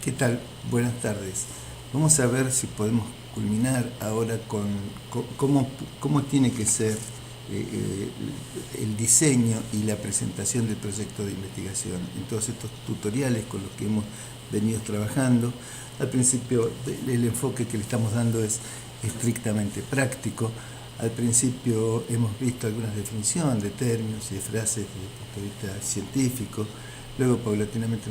¿Qué tal? Buenas tardes. Vamos a ver si podemos culminar ahora con cómo tiene que ser el diseño y la presentación del proyecto de investigación en todos estos tutoriales con los que hemos venido trabajando. Al principio el enfoque que le estamos dando es estrictamente práctico. Al principio hemos visto algunas definiciones de términos y de frases desde el punto de vista científico. Luego paulatinamente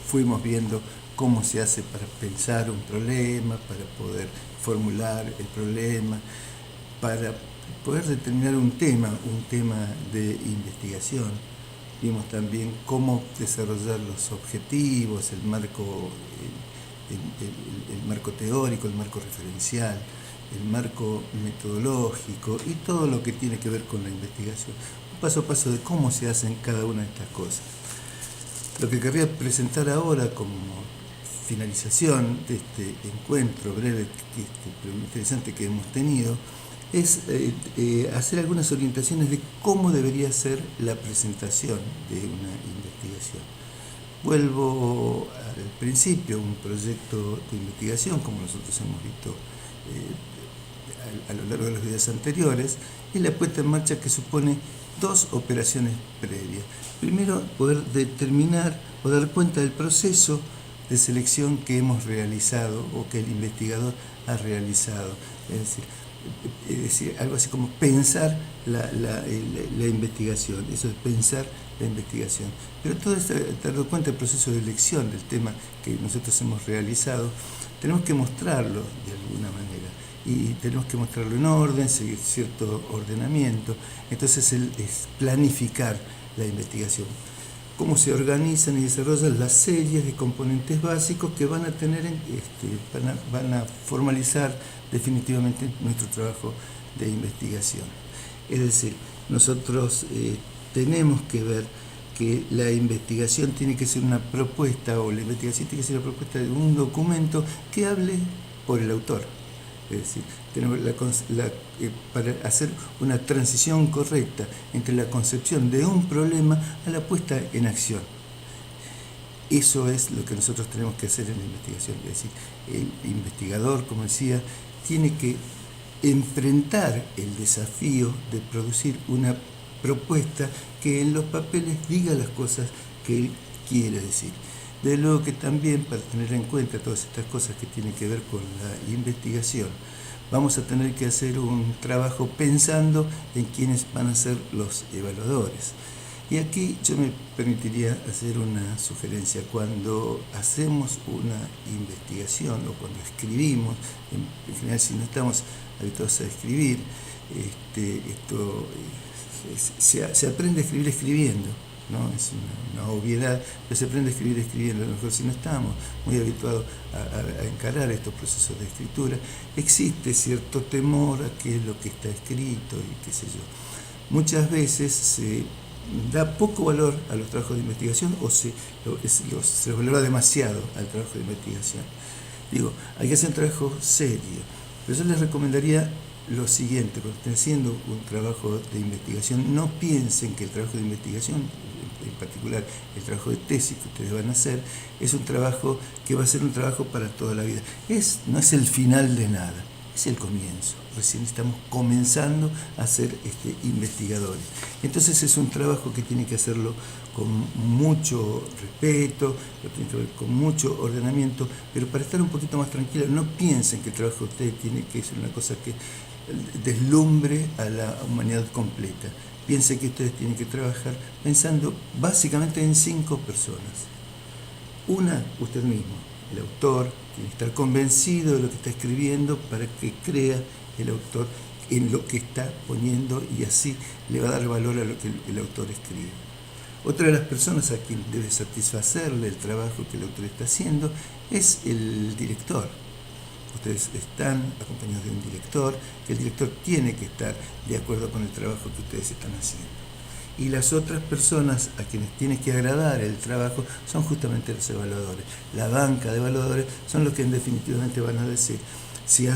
fuimos viendo cómo se hace para pensar un problema, para poder formular el problema, para poder determinar un tema de investigación. Vimos también cómo desarrollar los objetivos, el marco teórico, el marco referencial, el marco metodológico y todo lo que tiene que ver con la investigación. Un paso a paso de cómo se hacen cada una de estas cosas. Lo que querría presentar ahora como finalización de este encuentro breve, pero interesante que hemos tenido, es hacer algunas orientaciones de cómo debería ser la presentación de una investigación. Vuelvo al principio, un proyecto de investigación, como nosotros hemos visto a lo largo de los videos anteriores, es la puesta en marcha que supone dos operaciones previas. Primero, poder determinar o dar cuenta del proceso de selección que hemos realizado o que el investigador ha realizado. Es decir, algo así como pensar la investigación, eso es pensar la investigación. Pero todo esto, dando cuenta del proceso de elección del tema que nosotros hemos realizado, tenemos que mostrarlo de alguna manera. Y tenemos que mostrarlo en orden, seguir cierto ordenamiento. Entonces es planificar la investigación. Cómo se organizan y desarrollan las series de componentes básicos que van a tener, van a formalizar definitivamente nuestro trabajo de investigación. Es decir, nosotros tenemos que ver que la investigación tiene que ser una propuesta, o la investigación tiene que ser la propuesta de un documento que hable por el autor. Es decir, tenemos para hacer una transición correcta entre la concepción de un problema a la puesta en acción. Eso es lo que nosotros tenemos que hacer en la investigación. Es decir, el investigador, como decía, tiene que enfrentar el desafío de producir una propuesta que en los papeles diga las cosas que él quiere decir. De luego que también, para tener en cuenta todas estas cosas que tienen que ver con la investigación, vamos a tener que hacer un trabajo pensando en quiénes van a ser los evaluadores. Y aquí yo me permitiría hacer una sugerencia. Cuando hacemos una investigación o cuando escribimos, en general si no estamos habituados a escribir, se aprende a escribir escribiendo, ¿no? Es una obviedad, pero se aprende a escribir escribiendo. A lo mejor si no estamos muy habituados a encarar estos procesos de escritura, existe cierto temor a qué es lo que está escrito y qué sé yo. Muchas veces se da poco valor a los trabajos de investigación o se valora demasiado al trabajo de investigación. Digo, hay que hacer un trabajo serio, pero yo les recomendaría lo siguiente: cuando estén haciendo un trabajo de investigación, no piensen que el trabajo de investigación, en particular el trabajo de tesis que ustedes van a hacer, es un trabajo que va a ser un trabajo para toda la vida. No es el final de nada, es el comienzo. Recién estamos comenzando a ser investigadores. Entonces es un trabajo que tiene que hacerlo con mucho respeto, lo tiene que ver con mucho ordenamiento, pero para estar un poquito más tranquila, no piensen que el trabajo de ustedes tiene que ser una cosa que deslumbre a la humanidad completa. Piensen que ustedes tienen que trabajar pensando básicamente en 5 personas. Una, usted mismo, el autor, tiene que estar convencido de lo que está escribiendo para que crea el autor en lo que está poniendo, y así le va a dar valor a lo que el autor escribe. Otra de las personas a quien debe satisfacerle el trabajo que el autor está haciendo es el director. Ustedes están acompañados de un director, que el director tiene que estar de acuerdo con el trabajo que ustedes están haciendo. Y las otras personas a quienes tiene que agradar el trabajo son justamente los evaluadores. La banca de evaluadores son los que definitivamente van a decir si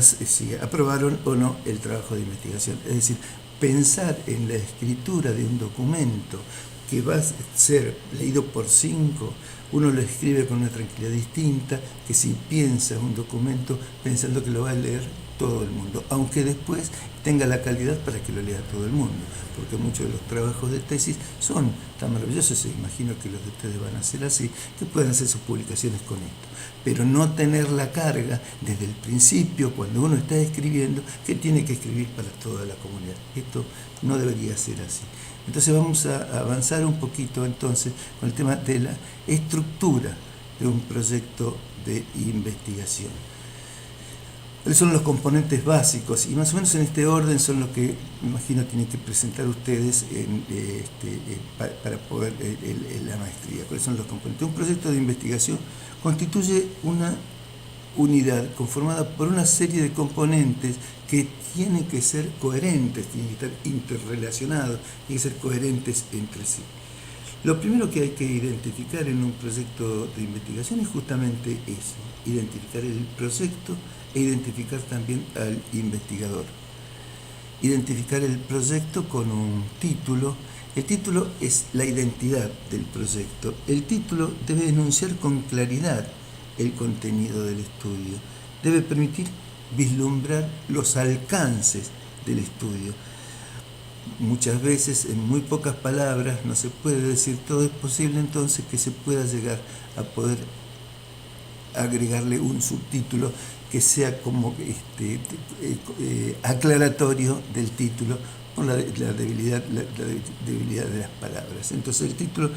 aprobaron o no el trabajo de investigación. Es decir, pensar en la escritura de un documento que va a ser leído por 5 Uno lo escribe con una tranquilidad distinta que si piensa un documento pensando que lo va a leer todo el mundo, aunque después tenga la calidad para que lo lea todo el mundo, porque muchos de los trabajos de tesis son tan maravillosos, e imagino que los de ustedes van a ser así, que pueden hacer sus publicaciones con esto, pero no tener la carga desde el principio, cuando uno está escribiendo, que tiene que escribir para toda la comunidad. Esto no debería ser así. Entonces vamos a avanzar un poquito entonces con el tema de la estructura de un proyecto de investigación. ¿Cuáles son los componentes básicos? Y más o menos en este orden son los que, me imagino, tienen que presentar ustedes para poder la maestría. ¿Cuáles son los componentes? Un proyecto de investigación constituye una unidad conformada por una serie de componentes que tienen que ser coherentes, tienen que estar interrelacionados, tienen que ser coherentes entre sí. Lo primero que hay que identificar en un proyecto de investigación es justamente eso, identificar el proyecto e identificar también al investigador. Identificar el proyecto con un título. El título es la identidad del proyecto. El título debe enunciar con claridad el contenido del estudio. Debe permitir vislumbrar los alcances del estudio. Muchas veces, en muy pocas palabras, no se puede decir todo. Es posible entonces que se pueda llegar a poder agregarle un subtítulo que sea como aclaratorio del título por la debilidad de las palabras. Entonces el título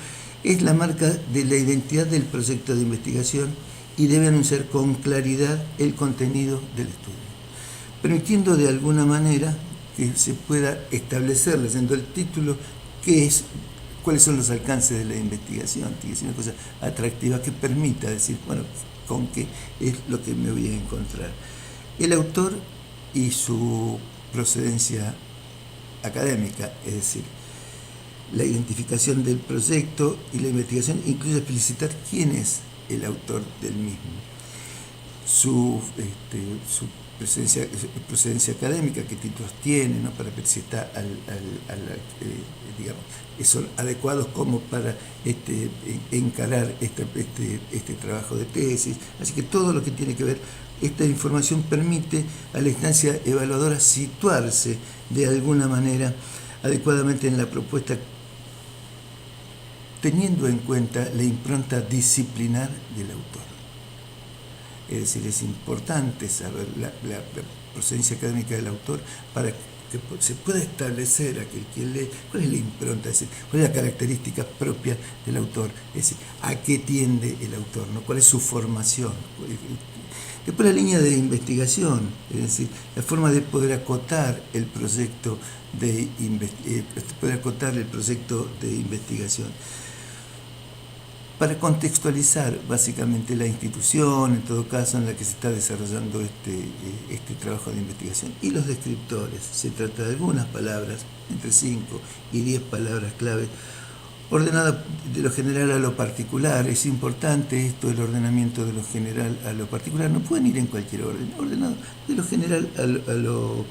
es la marca de la identidad del proyecto de investigación y debe anunciar con claridad el contenido del estudio, permitiendo de alguna manera que se pueda establecer, leyendo el título, cuáles son los alcances de la investigación. Tiene que ser una cosa atractiva que permita decir, bueno, con qué es lo que me voy a encontrar. El autor y su procedencia académica, es decir, la identificación del proyecto y la investigación incluye explicitar quién es el autor del mismo, su procedencia académica, qué títulos tiene, ¿no? Para ver si está son adecuados como para encarar este trabajo de tesis. Así que todo lo que tiene que ver, esta información permite a la instancia evaluadora situarse de alguna manera adecuadamente en la propuesta, teniendo en cuenta la impronta disciplinar del autor. Es decir, es importante saber la procedencia académica del autor para que se pueda establecer aquel quien lee cuál es la impronta, es decir, cuál es la característica propia del autor, es decir, a qué tiende el autor, ¿no? Cuál es su formación. Después la línea de investigación, es decir, la forma de poder acotar el proyecto de investigación. Para contextualizar básicamente la institución, en todo caso, en la que se está desarrollando este trabajo de investigación. Y los descriptores, se trata de algunas palabras, entre 5 y 10 palabras clave, ordenada de lo general a lo particular. Es importante esto, el ordenamiento de lo general a lo particular. No pueden ir en cualquier orden, ordenado de lo general a lo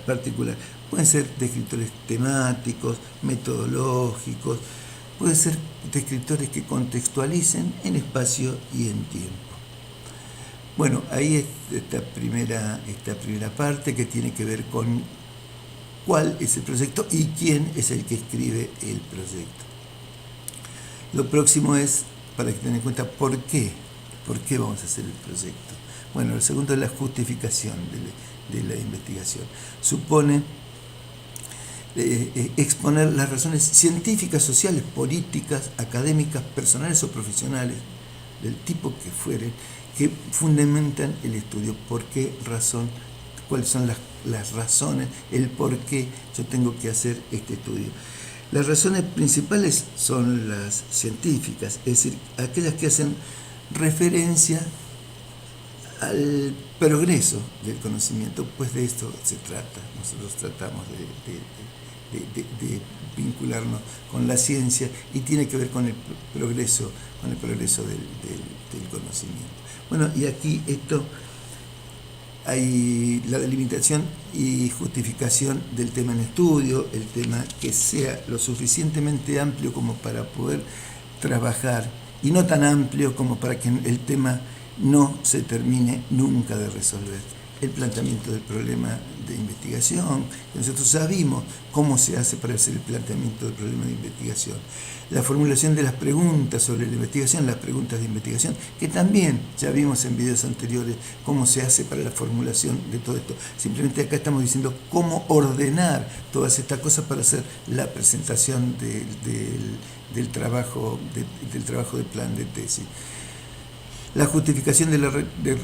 particular. Pueden ser descriptores temáticos, metodológicos, pueden ser descriptores que contextualicen en espacio y en tiempo. Bueno, ahí es esta primera parte que tiene que ver con cuál es el proyecto y quién es el que escribe el proyecto. Lo próximo es, para que tengan en cuenta, ¿por qué vamos a hacer el proyecto? Bueno, el segundo es la justificación de la investigación. Supone exponer las razones científicas, sociales, políticas, académicas, personales o profesionales, del tipo que fueren, que fundamentan el estudio. ¿Por qué razón? ¿Cuáles son las razones? El por qué yo tengo que hacer este estudio. Las razones principales son las científicas, es decir, aquellas que hacen referencia al progreso del conocimiento, pues de esto se trata. Nosotros tratamos de vincularnos con la ciencia y tiene que ver con el progreso del conocimiento. Bueno, y aquí hay la delimitación y justificación del tema en estudio, el tema que sea lo suficientemente amplio como para poder trabajar y no tan amplio como para que el tema no se termine nunca de resolver. El planteamiento del problema de investigación, nosotros sabemos cómo se hace para hacer el planteamiento del problema de investigación. La formulación de las preguntas sobre la investigación, las preguntas de investigación, que también ya vimos en videos anteriores cómo se hace para la formulación de todo esto. Simplemente acá estamos diciendo cómo ordenar todas estas cosas para hacer la presentación del trabajo de plan de tesis. La justificación de la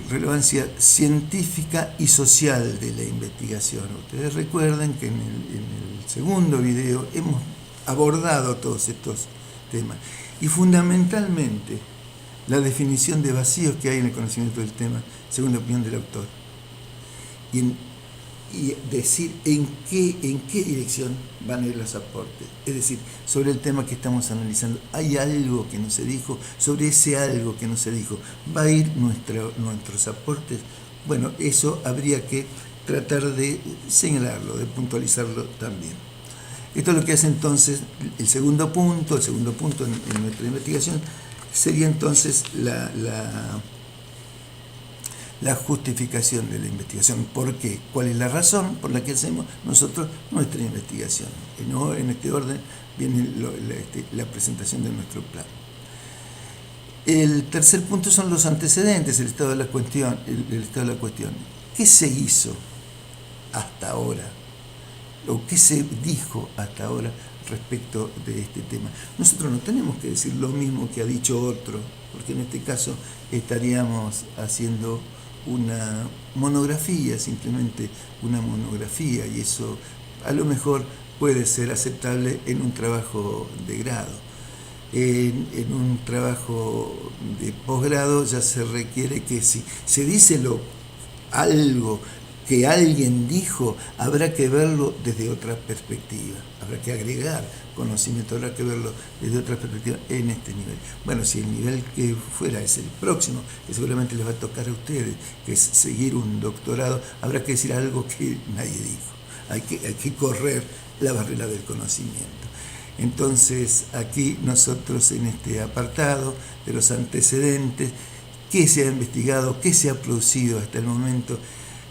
relevancia científica y social de la investigación. Ustedes recuerden que en el segundo video hemos abordado todos estos temas y fundamentalmente la definición de vacíos que hay en el conocimiento del tema, según la opinión del autor, y decir en qué dirección van a ir los aportes. Es decir, sobre el tema que estamos analizando, ¿hay algo que no se dijo? Sobre ese algo que no se dijo, ¿va a ir nuestros aportes? Bueno, eso habría que tratar de señalarlo, de puntualizarlo también. Esto es lo que hace entonces el segundo punto en nuestra investigación, sería entonces la justificación de la investigación. ¿Por qué? ¿Cuál es la razón por la que hacemos nosotros nuestra investigación? En este orden viene la presentación de nuestro plan. El tercer punto son los antecedentes, el estado de la cuestión. ¿Qué se hizo hasta ahora? ¿O qué se dijo hasta ahora respecto de este tema? Nosotros no tenemos que decir lo mismo que ha dicho otro, porque en este caso estaríamos haciendo una monografía, simplemente una monografía, y eso a lo mejor puede ser aceptable en un trabajo de grado. En un trabajo de posgrado ya se requiere que si se dice algo que alguien dijo, habrá que verlo desde otra perspectiva, habrá que agregar conocimiento, habrá que verlo desde otra perspectiva en este nivel. Bueno, si el nivel que fuera es el próximo, que seguramente les va a tocar a ustedes, que es seguir un doctorado, habrá que decir algo que nadie dijo. Hay que correr la barrera del conocimiento. Entonces, aquí nosotros en este apartado de los antecedentes, qué se ha investigado, qué se ha producido hasta el momento,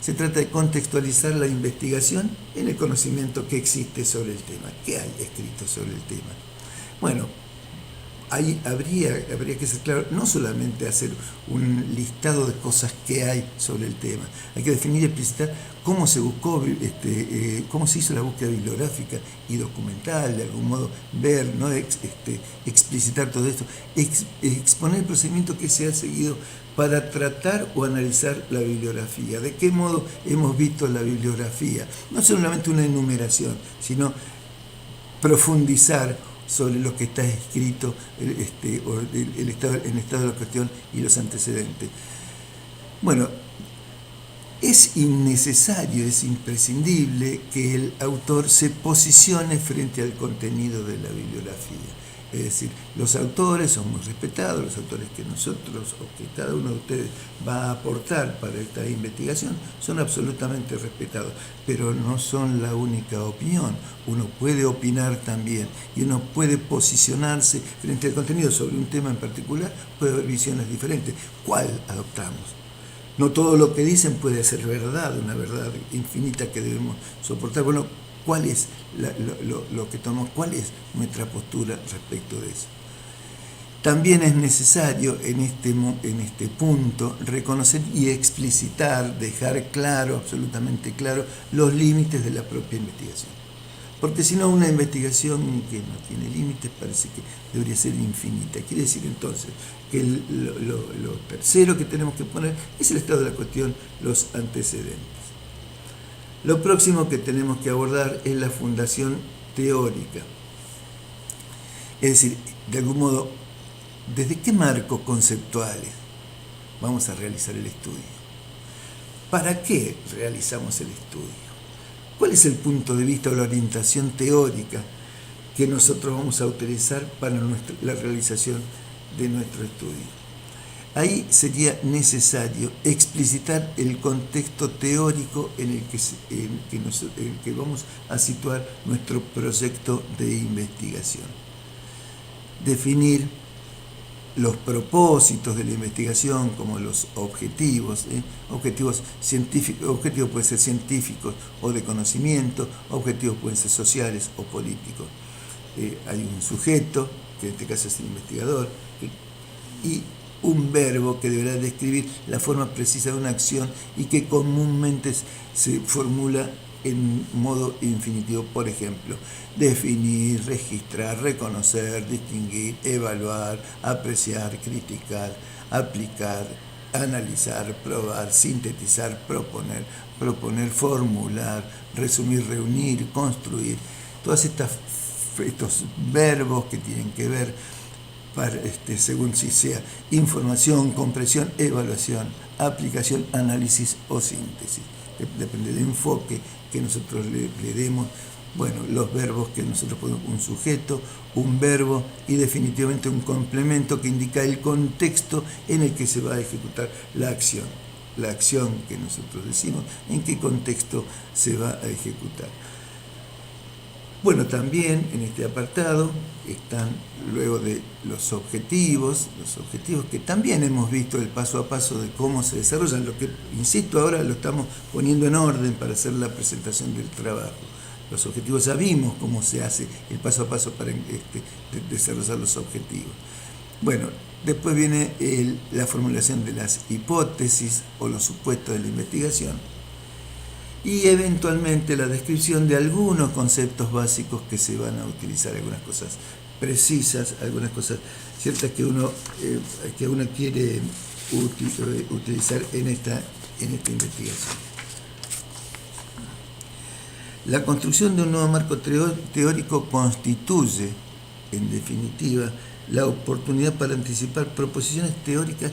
se trata de contextualizar la investigación en el conocimiento que existe sobre el tema. ¿Qué hay escrito sobre el tema? Bueno, ahí habría que ser claro, no solamente hacer un listado de cosas que hay sobre el tema, hay que definir y explicitar cómo se buscó, cómo se hizo la búsqueda bibliográfica y documental, de algún modo ver, ¿no? Explicitar todo esto, exponer el procedimiento que se ha seguido para tratar o analizar la bibliografía. ¿De qué modo hemos visto la bibliografía? No solamente una enumeración, sino profundizar sobre lo que está escrito, el estado de la cuestión y los antecedentes. Bueno, es innecesario, es imprescindible que el autor se posicione frente al contenido de la bibliografía. Es decir, los autores son muy respetados, los autores que nosotros o que cada uno de ustedes va a aportar para esta investigación son absolutamente respetados, pero no son la única opinión. Uno puede opinar también y uno puede posicionarse frente al contenido sobre un tema en particular, puede haber visiones diferentes. ¿Cuál adoptamos? No todo lo que dicen puede ser verdad, una verdad infinita que debemos soportar. Bueno, ¿cuál es lo que tomamos? ¿Cuál es nuestra postura respecto de eso? También es necesario en este punto reconocer y explicitar, dejar claro, absolutamente claro, los límites de la propia investigación. Porque si no, una investigación que no tiene límites parece que debería ser infinita. Quiere decir entonces que lo tercero que tenemos que poner es el estado de la cuestión, los antecedentes. Lo próximo que tenemos que abordar es la fundación teórica. Es decir, de algún modo, ¿desde qué marcos conceptuales vamos a realizar el estudio? ¿Para qué realizamos el estudio? ¿Cuál es el punto de vista o la orientación teórica que nosotros vamos a utilizar para la realización de nuestro estudio? Ahí sería necesario explicitar el contexto teórico en el que vamos a situar nuestro proyecto de investigación. Definir los propósitos de la investigación, como los objetivos, objetivos científicos, objetivos pueden ser científicos o de conocimiento, objetivos pueden ser sociales o políticos. Hay un sujeto, que en este caso es el investigador, y un verbo que deberá describir la forma precisa de una acción y que comúnmente se formula en modo infinitivo. Por ejemplo, definir, registrar, reconocer, distinguir, evaluar, apreciar, criticar, aplicar, analizar, probar, sintetizar, proponer, formular, resumir, reunir, construir. Todos estos verbos que tienen que ver según si sea información, comprensión, evaluación, aplicación, análisis o síntesis. Depende del enfoque que nosotros le demos. Bueno, los verbos que nosotros ponemos, un sujeto, un verbo y definitivamente un complemento que indica el contexto en el que se va a ejecutar la acción. La acción que nosotros decimos, en qué contexto se va a ejecutar. Bueno, también en este apartado están, luego de los objetivos que también hemos visto el paso a paso de cómo se desarrollan, lo que, insisto, ahora lo estamos poniendo en orden para hacer la presentación del trabajo. Los objetivos ya vimos cómo se hace el paso a paso para desarrollar los objetivos. Bueno, después viene la formulación de las hipótesis o los supuestos de la investigación, y eventualmente la descripción de algunos conceptos básicos que se van a utilizar, algunas cosas precisas, algunas cosas ciertas que uno quiere utilizar en esta investigación. La construcción de un nuevo marco teórico constituye, en definitiva, la oportunidad para anticipar proposiciones teóricas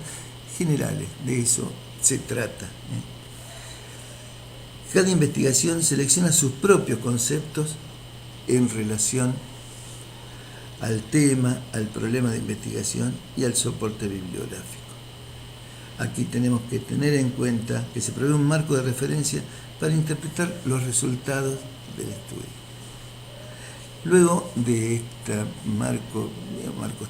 generales. De eso se trata. Cada investigación selecciona sus propios conceptos en relación al tema, al problema de investigación y al soporte bibliográfico. Aquí tenemos que tener en cuenta que se prevé un marco de referencia para interpretar los resultados del estudio. Luego de este marcos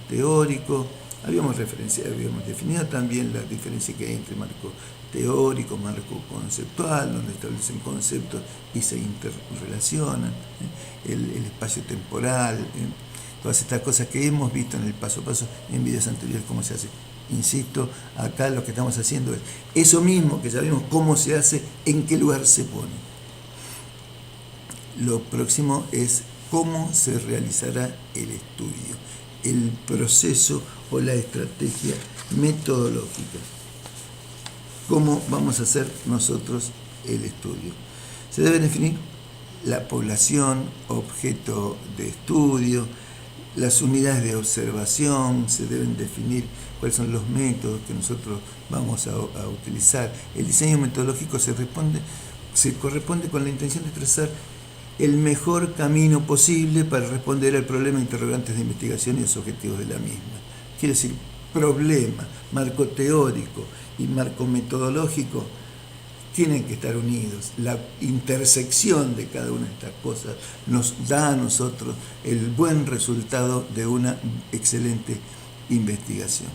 teóricos, habíamos definido también la diferencia que hay entre marco teórico, marco conceptual, donde establecen conceptos y se interrelacionan, el espacio temporal, todas estas cosas que hemos visto en el paso a paso en videos anteriores, cómo se hace. Insisto, acá lo que estamos haciendo es eso mismo que ya vimos cómo se hace, en qué lugar se pone. Lo próximo es cómo se realizará el estudio, el proceso o la estrategia metodológica. ¿Cómo vamos a hacer nosotros el estudio? Se debe definir la población, objeto de estudio, las unidades de observación, se deben definir cuáles son los métodos que nosotros vamos a utilizar. El diseño metodológico se corresponde con la intención de trazar el mejor camino posible para responder al problema de interrogantes de investigación y los objetivos de la misma. Quiere decir, problema, marco teórico y marco metodológico tienen que estar unidos. La intersección de cada una de estas cosas nos da a nosotros el buen resultado de una excelente investigación.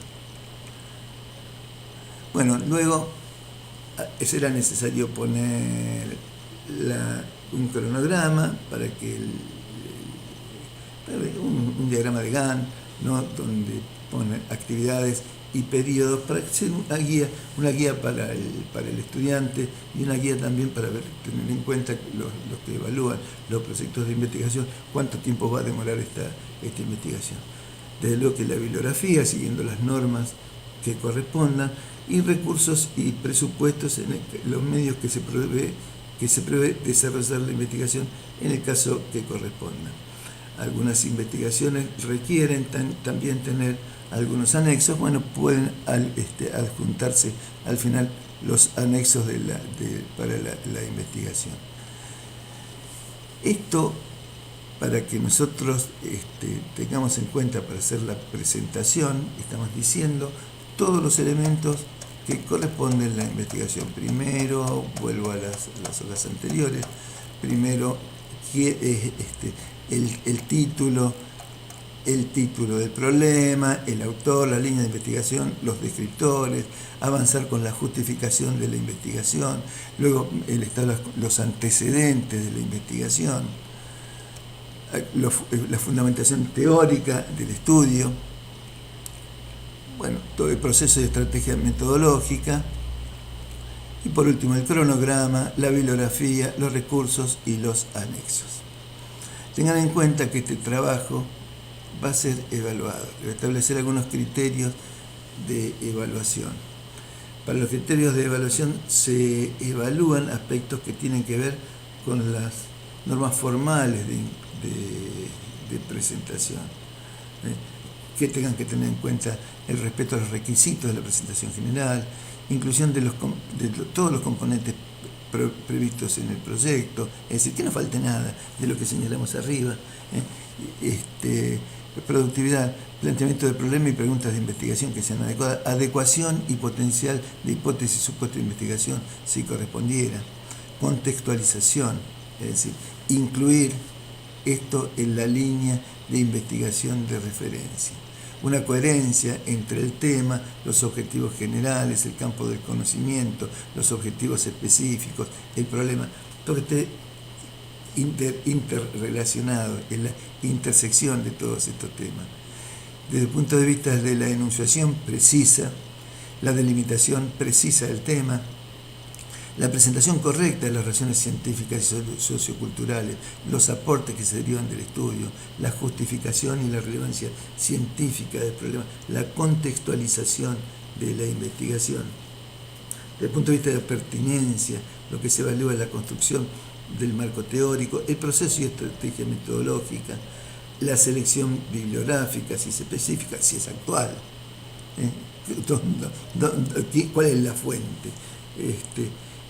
Bueno, luego será necesario poner un cronograma para que un diagrama de Gantt, ¿no?, donde pone actividades y periodos para que sea una guía para el estudiante y una guía también para tener en cuenta los que evalúan los proyectos de investigación, cuánto tiempo va a demorar esta investigación. Desde luego que la bibliografía, siguiendo las normas que correspondan, y recursos y presupuestos en los medios que se prevé desarrollar la investigación en el caso que corresponda. Algunas investigaciones requieren también tener algunos anexos. Bueno, pueden adjuntarse al final los anexos para la investigación. Esto para que nosotros tengamos en cuenta para hacer la presentación, estamos diciendo todos los elementos que corresponden a la investigación. Primero, vuelvo a las hojas anteriores, primero el título, el título del problema, el autor, la línea de investigación, los descriptores, avanzar con la justificación de la investigación, luego el estado, los antecedentes de la investigación, la fundamentación teórica del estudio, bueno, todo el proceso de estrategia metodológica, y por último el cronograma, la bibliografía, los recursos y los anexos. Tengan en cuenta que este trabajo va a ser evaluado, debe establecer algunos criterios de evaluación. Para los criterios de evaluación se evalúan aspectos que tienen que ver con las normas formales de presentación, que tengan que tener en cuenta el respeto a los requisitos de la presentación general, inclusión de todos los componentes previstos en el proyecto, es decir, que no falte nada de lo que señalamos arriba, productividad, planteamiento de problemas y preguntas de investigación que sean adecuadas, adecuación y potencial de hipótesis y supuestos de investigación si correspondiera, contextualización, es decir, incluir esto en la línea de investigación de referencia, una coherencia entre el tema, los objetivos generales, el campo del conocimiento, los objetivos específicos, el problema, todo esté interrelacionado, en la intersección de todos estos temas. Desde el punto de vista de la enunciación precisa, la delimitación precisa del tema, la presentación correcta de las razones científicas y socioculturales, los aportes que se derivan del estudio, la justificación y la relevancia científica del problema, la contextualización de la investigación. Desde el punto de vista de la pertinencia, lo que se evalúa es la construcción del marco teórico, el proceso y estrategia metodológica, la selección bibliográfica, si es específica, si es actual, ¿cuál es la fuente?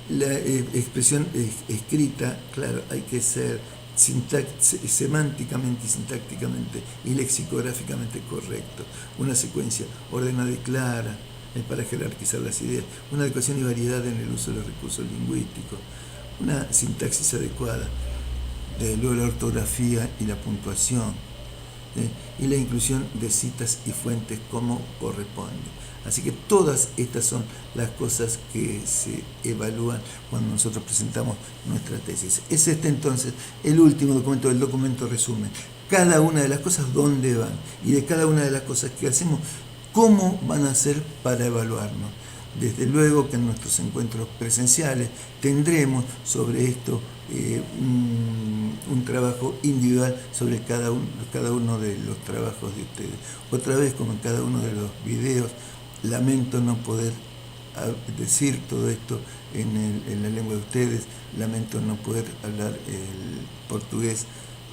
La expresión escrita, claro, hay que ser semánticamente y sintácticamente y lexicográficamente correcto, una secuencia ordenada y clara para jerarquizar las ideas, una adecuación y variedad en el uso de los recursos lingüísticos, una sintaxis adecuada, luego la ortografía y la puntuación, y la inclusión de citas y fuentes como corresponde. Así que todas estas son las cosas que se evalúan cuando nosotros presentamos nuestra tesis. Es entonces el último documento del documento resumen. Cada una de las cosas, dónde van, y de cada una de las cosas que hacemos, cómo van a ser para evaluarnos. Desde luego que en nuestros encuentros presenciales tendremos sobre esto un trabajo individual sobre cada uno de los trabajos de ustedes. Otra vez, como en cada uno de los videos, lamento no poder decir todo esto en la lengua de ustedes, lamento no poder hablar el portugués,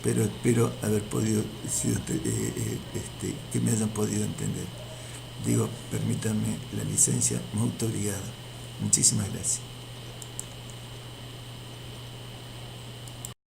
pero espero haber podido, que me hayan podido entender. Digo, permítanme la licencia, muy obrigado. Muchísimas gracias.